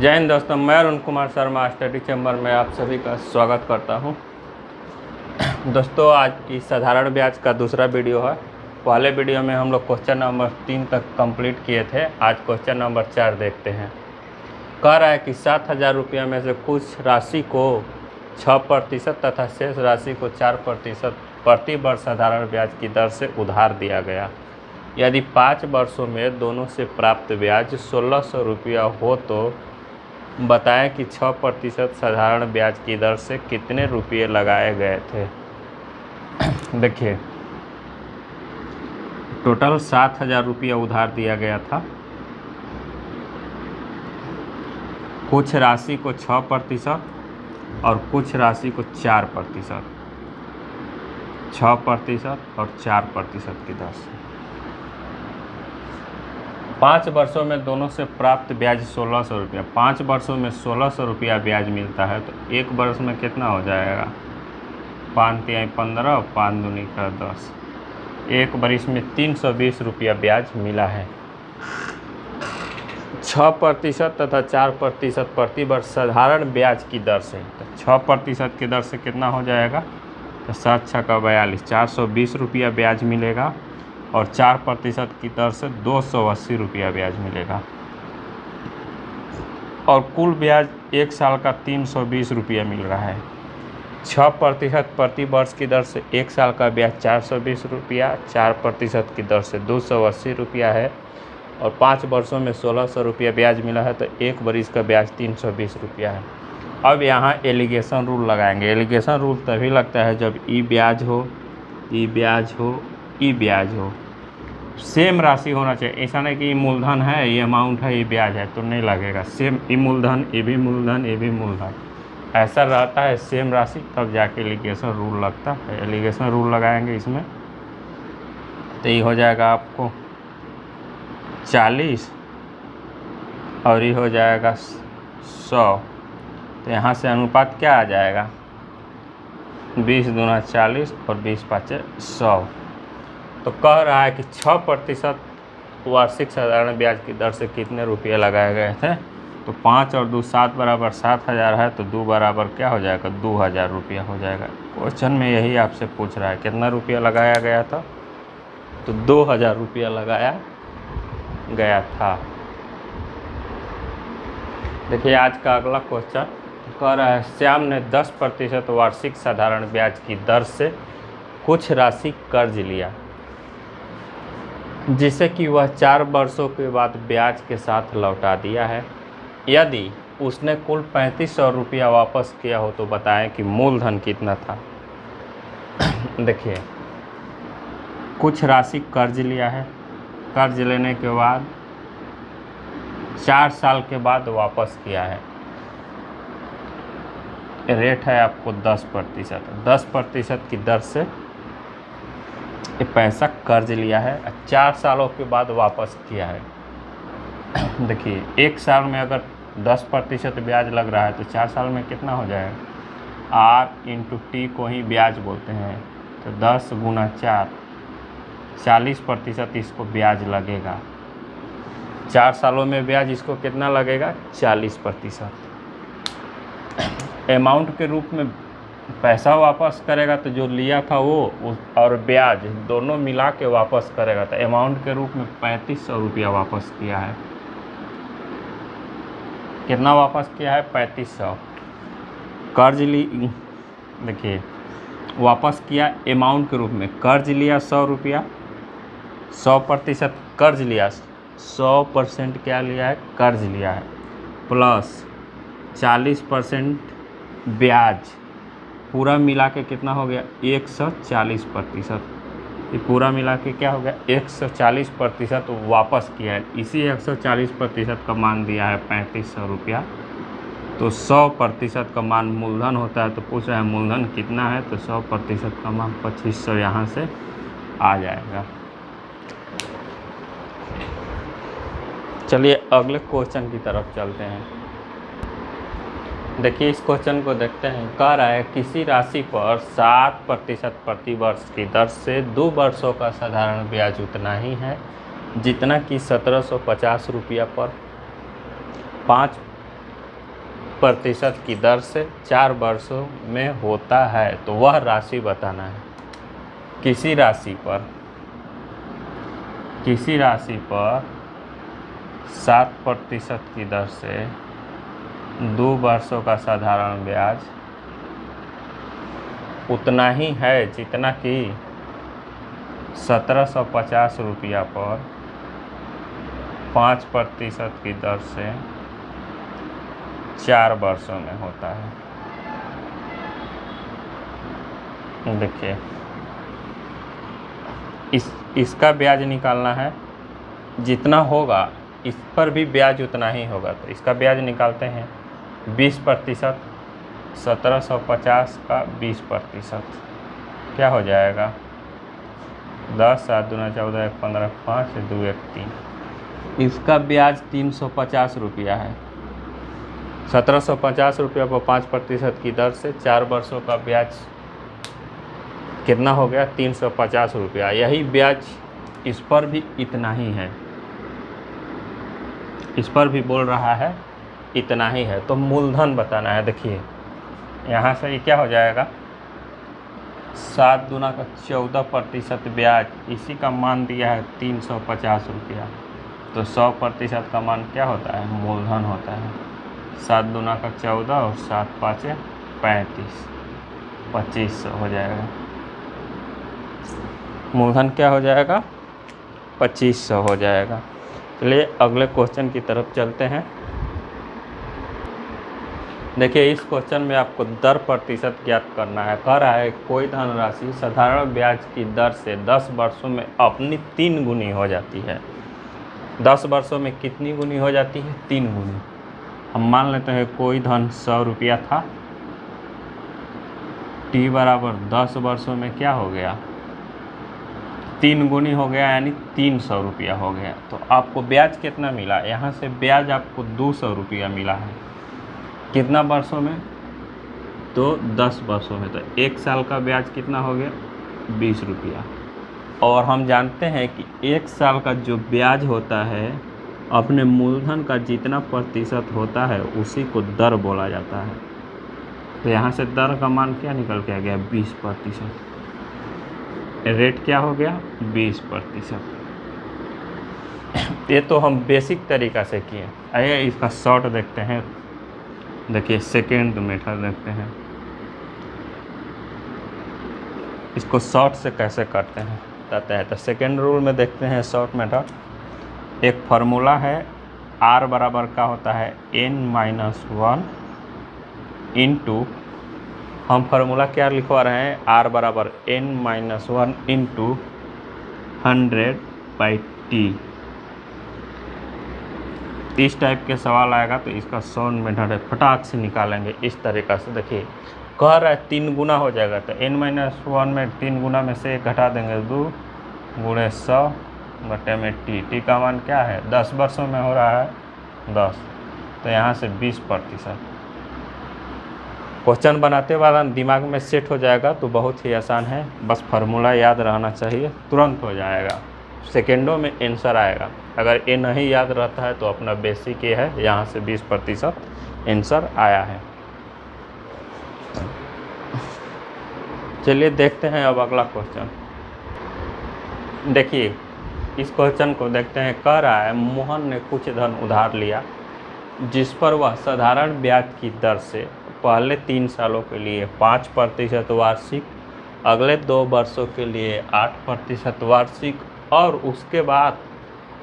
जय हिंद दोस्तों, मैं अरुण कुमार शर्मा स्टडी चैम्बर में आप सभी का स्वागत करता हूं। दोस्तों, आज की साधारण ब्याज का दूसरा वीडियो है। पहले वीडियो में हम लोग क्वेश्चन नंबर 3 तक कंप्लीट किए थे। आज क्वेश्चन नंबर 4 देखते हैं। कह रहा है कि 7,000 रुपये में से कुछ राशि को 6% तथा शेष राशि को 4% प्रति वर्ष साधारण ब्याज की दर से उधार दिया गया। यदि 5 वर्षों में दोनों से प्राप्त ब्याज 1,600 रुपया हो तो बताएं कि 6% साधारण ब्याज की दर से कितने रुपये लगाए गए थे। देखिए, टोटल 7,000 रुपया उधार दिया गया था। कुछ राशि को 6% और कुछ राशि को 4%, 6% और 4% की दर से 5 वर्षों में दोनों से प्राप्त ब्याज 1,600 रुपया। 5 वर्षों में 1,600 रुपया ब्याज मिलता है तो एक वर्ष में कितना हो जाएगा? 5 तिहाई 15, 5 दूनी का 10। एक वर्ष में 320 रुपया ब्याज मिला है। 6% तथा 4% प्रति वर्ष साधारण ब्याज की दर से, तो 6% की दर से कितना हो जाएगा? तो 7 6 का 42, 420 रुपया ब्याज मिलेगा और 4% की दर से 280 रुपया ब्याज मिलेगा। और कुल ब्याज एक साल का 320 रुपया मिल रहा है। 6% प्रति वर्ष की दर से एक साल का ब्याज 420 रुपया, 4% की दर से 280 रुपया है और 5 वर्षों में 1,600 रुपया ब्याज मिला है तो एक वर्ष का ब्याज 320 रुपया है। अब यहाँ एलिगेशन रूल लगाएंगे। एलिगेशन रूल तभी लगता है जब ई ब्याज हो, ई ब्याज हो, ई ब्याज हो, सेम राशि होना चाहिए। ऐसा नहीं कि ये मूलधन है, ये अमाउंट है, ये ब्याज है तो नहीं लगेगा। सेम, ये मूलधन, ये भी मूलधन, ये भी मूलधन, ऐसा रहता है सेम राशि, तब जाके एलिगेशन रूल लगता है। एलिगेशन रूल लगाएंगे इसमें तो ये हो जाएगा आपको 40 और ये हो जाएगा 100। तो यहाँ से अनुपात क्या आ जाएगा? 20 दूना 40 और 20 5 100। तो कह रहा है कि 6% वार्षिक साधारण ब्याज की दर से कितने रुपये लगाए गए थे। तो 5 और 2 7 बराबर 7,000 है तो 2 बराबर क्या हो जाएगा? 2,000 रुपया हो जाएगा। क्वेश्चन में यही आपसे पूछ रहा है कितना रुपया लगाया गया था। तो 2,000 रुपया लगाया गया था। देखिए, आज का अगला क्वेश्चन कह रहा है श्याम ने 10% वार्षिक साधारण ब्याज की दर से कुछ राशि कर्ज लिया जिसे कि वह 4 वर्षों के बाद ब्याज के साथ लौटा दिया है। यदि उसने कुल 3,500 रुपया वापस किया हो तो बताएं कि मूलधन कितना था। देखिए, कुछ राशि कर्ज लिया है, कर्ज लेने के बाद 4 साल के बाद वापस किया है। रेट है आपको 10%। 10% की दर से ये पैसा कर्ज लिया है, 4 सालों के बाद वापस किया है। देखिए, एक साल में अगर 10% ब्याज लग रहा है तो 4 साल में कितना हो जाएगा? R इंटू टी को ही ब्याज बोलते हैं। तो 10 गुना 4, 40% इसको ब्याज लगेगा। 4 सालों में ब्याज इसको कितना लगेगा? 40%। अमाउंट के रूप में पैसा वापस करेगा तो जो लिया था वो और ब्याज दोनों मिला के वापस करेगा। तो अमाउंट के रूप में 3,500 रुपया वापस किया है। कितना वापस किया है? 3,500। कर्ज ली, देखिए, वापस किया अमाउंट के रूप में। कर्ज लिया 100 रुपया, 100% कर्ज लिया, 100% क्या लिया है? कर्ज लिया है, प्लस 40% ब्याज, पूरा मिला के कितना हो गया? 140%। ये पूरा मिला के क्या हो गया? 140% वापस किया है। इसी 140% का मान दिया है 3,500 रुपया। तो 100% का मान मूलधन होता है। तो पूछ रहा है मूलधन कितना है, तो 100% का मान 2,500 यहाँ से आ जाएगा। चलिए अगले क्वेश्चन की तरफ चलते हैं। देखिए, इस क्वेश्चन को देखते हैं। कह रहा है किसी राशि पर 7% प्रति वर्ष की दर से 2 वर्षों का साधारण ब्याज उतना ही है जितना कि 1,750 रुपया पर 5 प्रतिशत की दर से 4 वर्षों में होता है, तो वह राशि बताना है। किसी राशि पर 7% की दर से 2 वर्षों का साधारण ब्याज उतना ही है जितना कि 1750 रुपया पर 5% की दर से 4 वर्षों में होता है। देखिए, इसका ब्याज निकालना है, जितना होगा इस पर भी ब्याज उतना ही होगा। तो इसका ब्याज निकालते हैं 20%, 1750 का 20% क्या हो जाएगा? 10, 7 दूना 14, 1 15, 5 2 1 3। इसका ब्याज 350 रुपया है। 1750 रुपया पर 5% की दर से 4 वर्षों का ब्याज कितना हो गया? 350 रुपया। यही ब्याज इस पर भी इतना ही है, इस पर भी बोल रहा है इतना ही है। तो मूलधन बताना है। देखिए, यहाँ से ये क्या हो जाएगा? 7 दूना का 14% ब्याज, इसी का मान दिया है 350 रुपया। तो 100% का मान क्या होता है? मूलधन होता है। 7 दूना का 14 और 7 पाँचे 35, 2500 हो जाएगा। मूलधन क्या हो जाएगा? 2500 हो जाएगा। चलिए अगले क्वेश्चन की तरफ चलते हैं। देखिए, इस क्वेश्चन में आपको दर प्रतिशत ज्ञात करना है। कह रहा है कोई धनराशि साधारण ब्याज की दर से 10 वर्षों में अपनी 3 गुनी हो जाती है। 10 वर्षों में कितनी गुनी हो जाती है? 3 गुनी। हम मान लेते हैं कोई धन 100 रुपया था, t बराबर 10 वर्षों में क्या हो गया? 3 गुनी हो गया, यानी 300 रुपया हो गया। तो आपको ब्याज कितना मिला? यहाँ से ब्याज आपको 200 रुपया मिला है। कितना वर्षों में? तो 10 वर्षों में। तो 1 साल का ब्याज कितना हो गया? 20 रुपया। और हम जानते हैं कि 1 साल का जो ब्याज होता है, अपने मूलधन का जितना प्रतिशत होता है उसी को दर बोला जाता है। तो यहाँ से दर का मान क्या निकल के आ गया? 20%। रेट क्या हो गया? 20%। ये तो हम बेसिक तरीक़ा से किए। आइए इसका शॉर्ट देखते हैं। देखिए, सेकेंड मेथड देखते हैं, इसको शॉर्ट से कैसे करते हैं बताते हैं। तो सेकेंड रूल में देखते हैं शॉर्ट मेथड। एक फार्मूला है, r बराबर का होता है n-1 इंटू, हम फार्मूला क्या लिखवा रहे हैं? r बराबर n-1 इंटू 100/t। इस टाइप के सवाल आएगा तो इसका शॉर्ट मेथड है, फटाक से निकालेंगे इस तरीक़ा से। देखिए, कह रहा है 3 गुना हो जाएगा, तो n-1 में 3 गुना में से 1 घटा देंगे, 2 गुणे 100 बटे में t का मान क्या है? 10 वर्षों में हो रहा है 10, तो यहाँ से 20%। क्वेश्चन बनाते वाला दिमाग में सेट हो जाएगा तो बहुत ही आसान है, बस फार्मूला याद रहना चाहिए, तुरंत हो जाएगा, सेकेंडों में आंसर आएगा। अगर ये नहीं याद रहता है तो अपना बेसिक ये है, यहाँ से 20% आंसर आया है। चलिए देखते हैं अब अगला क्वेश्चन। देखिए, इस क्वेश्चन को देखते हैं। कह रहा है मोहन ने कुछ धन उधार लिया जिस पर वह साधारण ब्याज की दर से पहले 3 सालों के लिए 5% वार्षिक, अगले 2 वर्षों के लिए 8% वार्षिक और उसके बाद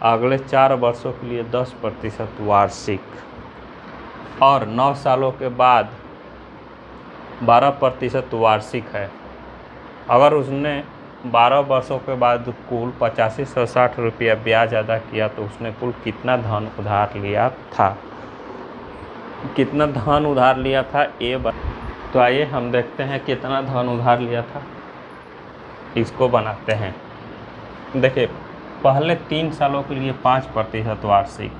अगले 4 वर्षों के लिए 10% वार्षिक और 9 सालों के बाद 12% वार्षिक है। अगर उसने 12 वर्षों के बाद कुल 8560 रुपया ब्याज अदा किया तो उसने कुल कितना धन उधार लिया था? कितना धन उधार लिया था ये तो आइए हम देखते हैं कितना धन उधार लिया था, इसको बनाते हैं। देखिए, पहले 3 सालों के लिए 5% वार्षिक,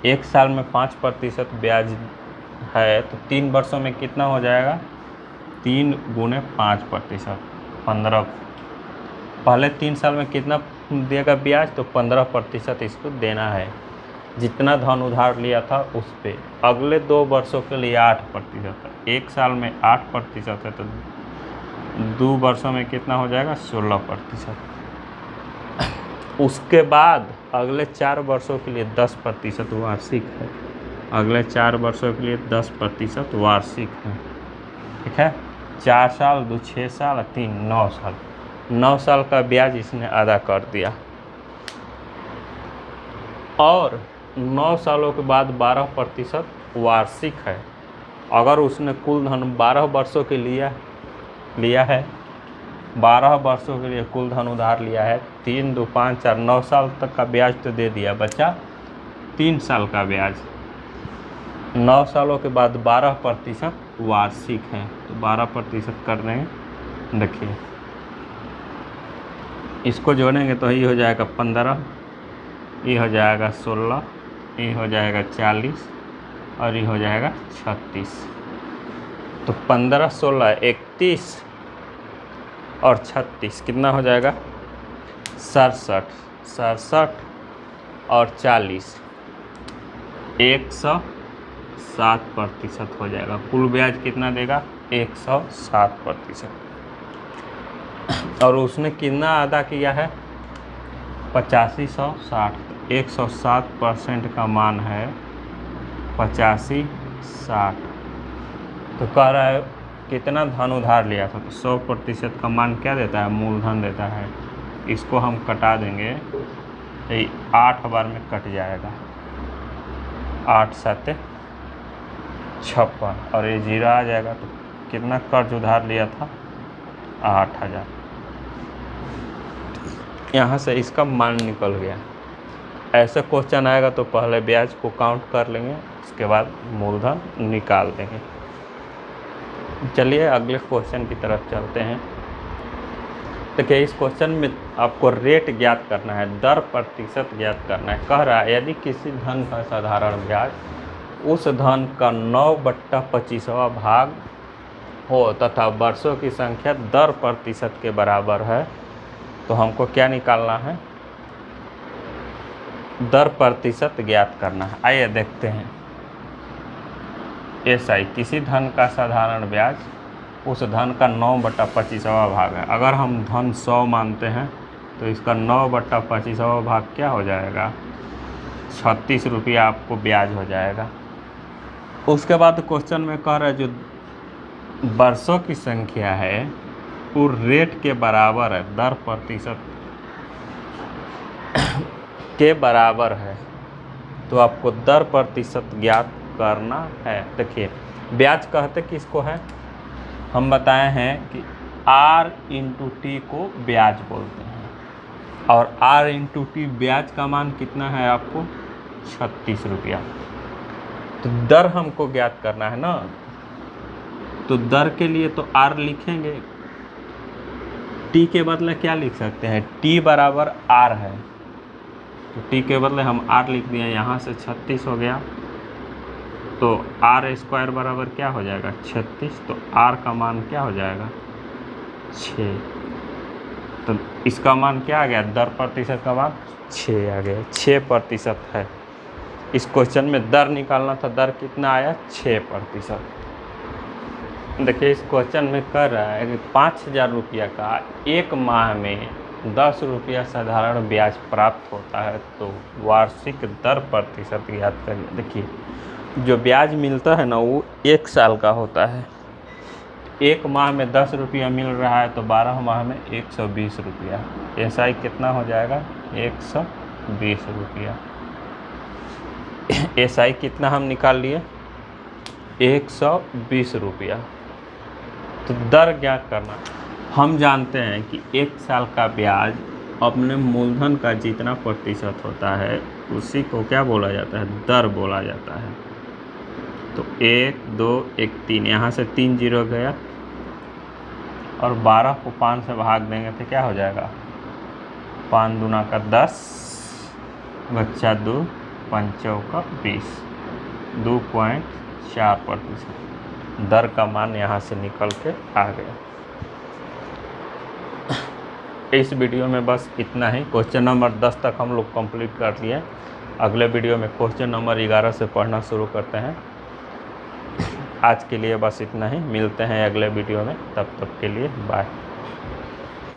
1 साल में 5% ब्याज है तो 3 वर्षों में कितना हो जाएगा? 3 गुणे 5%, 15। पहले 3 साल में कितना देगा ब्याज? तो 15% इसको देना है। जितना धन उधार लिया था उस पे अगले 2 वर्षों के लिए 8% है। 1 साल में 8% है तो 2 वर्षों में कितना हो जाएगा 16%। उसके बाद अगले 4 वर्षों के लिए 10% वार्षिक है। अगले 4 वर्षों के लिए 10% वार्षिक है। ठीक है, 4 साल 2 6 साल 3 9 साल, 9 साल का ब्याज इसने अदा कर दिया। और 9 सालों के बाद 12% वार्षिक है। अगर उसने कुल धन 12 वर्षों के लिया है, 12 वर्षों के लिए कुल धन उधार लिया है, 3 2 5 4 9 साल तक का ब्याज तो दे दिया, बचा 3 साल का ब्याज। 9 सालों के बाद 12% वार्षिक है, तो 12% कर देंगे। देखिए इसको जोड़ेंगे तो ये हो जाएगा 15, ये हो जाएगा 16, ये हो जाएगा 40 और ये हो जाएगा 36। तो 15 16 31 और 36 कितना हो जाएगा 67 और 40 107% हो जाएगा। कुल ब्याज कितना देगा 107%। और उसने कितना अदा किया है 8560, 107% का मान है 8560। तो कह रहा है कितना धन उधार लिया था, तो 100% का मान क्या देता है मूलधन देता है। इसको हम कटा देंगे, 8 बार में कट जाएगा, 8 7 56 और ये 0 आ जाएगा। तो कितना कर्ज उधार लिया था 8000। यहाँ से इसका मान निकल गया। ऐसे क्वेश्चन आएगा तो पहले ब्याज को काउंट कर लेंगे, उसके बाद मूलधन निकाल देंगे। चलिए अगले क्वेश्चन की तरफ चलते हैं। देखिए इस क्वेश्चन में आपको रेट ज्ञात करना है, दर प्रतिशत ज्ञात करना है। कह रहा है यदि किसी धन का साधारण ब्याज उस धन का 9/25वां भाग हो तथा वर्षों की संख्या दर प्रतिशत के बराबर है, तो हमको क्या निकालना है दर प्रतिशत ज्ञात करना है। आइए देखते हैं। SI किसी धन का साधारण ब्याज उस धन का 9/25वां भाग है। अगर हम धन 100 मानते हैं तो इसका 9/25वां भाग क्या हो जाएगा 36 रुपया आपको ब्याज हो जाएगा। उसके बाद क्वेश्चन में कह रहा है जो वर्षों की संख्या है वो रेट के बराबर है, दर प्रतिशत के बराबर है, तो आपको दर प्रतिशत ज्ञात करना है। देखिए ब्याज कहते किसको है, हम बताए हैं कि R × T को ब्याज बोलते हैं, और R × T ब्याज का मान कितना है आपको 36 रुपया। तो दर हमको ज्ञात करना है ना, तो दर के लिए तो R लिखेंगे, T के बदले क्या लिख सकते हैं T बराबर R है, तो T के बदले हम R लिख दिए। यहाँ से 36 हो गया, तो R² बराबर क्या हो जाएगा 36, तो R का मान क्या हो जाएगा 6। तो इसका मान क्या आ गया दर प्रतिशत का मान 6 आ गया, 6% है। इस क्वेश्चन में दर निकालना था, दर कितना आया 6%। देखिए इस क्वेश्चन में कर रहा है कि 5000 रुपया का 1 माह में 10 रुपया साधारण ब्याज प्राप्त होता है, तो वार्षिक दर प्रतिशत ज्ञात करिए। देखिए जो ब्याज मिलता है ना वो 1 साल का होता है। 1 माह में 10 रुपया मिल रहा है तो 12 माह में 120 रुपया। SI कितना हो जाएगा 120 रुपया। SI कितना हम निकाल लिए 120 रुपया। तो दर ज्ञात करना, हम जानते हैं कि 1 साल का ब्याज अपने मूलधन का जितना प्रतिशत होता है उसी को क्या बोला जाता है दर बोला जाता है। तो 1 2 1 3, यहाँ से 3 0 गया और 12 को 5 से भाग देंगे तो क्या हो जाएगा 5 दूना का 10 बच्चा 2 5 चौका 20, 2.4%। दर का मान यहाँ से निकल के आ गया। इस वीडियो में बस इतना ही। क्वेश्चन नंबर 10 तक हम लोग कंप्लीट कर लिए। अगले वीडियो में क्वेश्चन नंबर 11 से पढ़ना शुरू करते हैं। आज के लिए बस इतना ही, मिलते हैं अगले वीडियो में, तब तक के लिए बाय।